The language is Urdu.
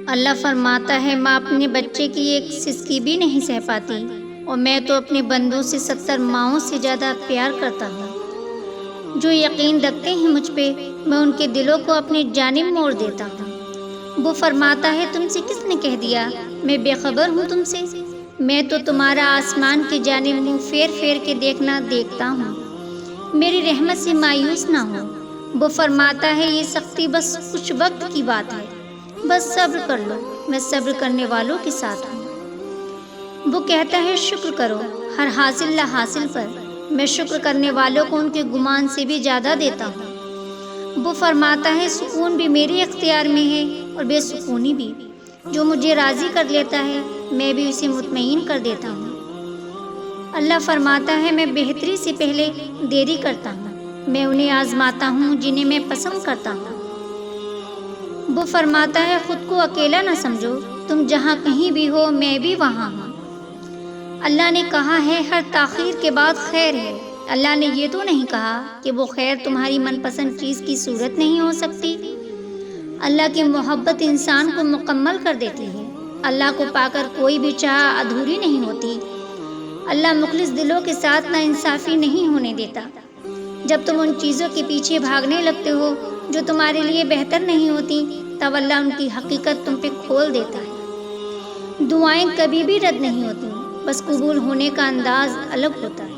اللہ فرماتا ہے ماں اپنے بچے کی ایک سسکی بھی نہیں سہ پاتی، اور میں تو اپنے بندوں سے 70 ماؤں سے زیادہ پیار کرتا ہوں۔ جو یقین رکھتے ہیں مجھ پہ، میں ان کے دلوں کو اپنی جانب موڑ دیتا ہوں۔ وہ فرماتا ہے تم سے کس نے کہہ دیا میں بے خبر ہوں تم سے؟ میں تو تمہارا آسمان کی جانب منہ پھیر پھیر کے دیکھتا ہوں، میری رحمت سے مایوس نہ ہو۔ وہ فرماتا ہے یہ سختی بس کچھ وقت کی بات ہے، بس صبر کر لو، میں صبر کرنے والوں کے ساتھ ہوں۔ وہ کہتا ہے شکر کرو ہر حاصل لا حاصل پر، میں شکر کرنے والوں کو ان کے گمان سے بھی زیادہ دیتا ہوں۔ وہ فرماتا ہے سکون بھی میرے اختیار میں ہے اور بے سکونی بھی، جو مجھے راضی کر لیتا ہے میں بھی اسے مطمئن کر دیتا ہوں۔ اللہ فرماتا ہے میں بہتری سے پہلے دیری کرتا ہوں، میں انہیں آزماتا ہوں جنہیں میں پسند کرتا ہوں۔ وہ فرماتا ہے خود کو اکیلا نہ سمجھو، تم جہاں کہیں بھی ہو میں بھی وہاں ہوں۔ اللہ نے کہا ہے ہر تاخیر کے بعد خیر ہے۔ اللہ نے یہ تو نہیں کہا کہ وہ خیر تمہاری من پسند چیز کی صورت نہیں ہو سکتی۔ اللہ کی محبت انسان کو مکمل کر دیتی ہے۔ اللہ کو پا کر کوئی بھی چاہ ادھوری نہیں ہوتی۔ اللہ مخلص دلوں کے ساتھ ناانصافی نہیں ہونے دیتا۔ جب تم ان چیزوں کے پیچھے بھاگنے لگتے ہو جو تمہارے لیے بہتر نہیں ہوتی، تب اللہ ان کی حقیقت تم پہ کھول دیتا ہے۔ دعائیں کبھی بھی رد نہیں ہوتی، بس قبول ہونے کا انداز الگ ہوتا ہے۔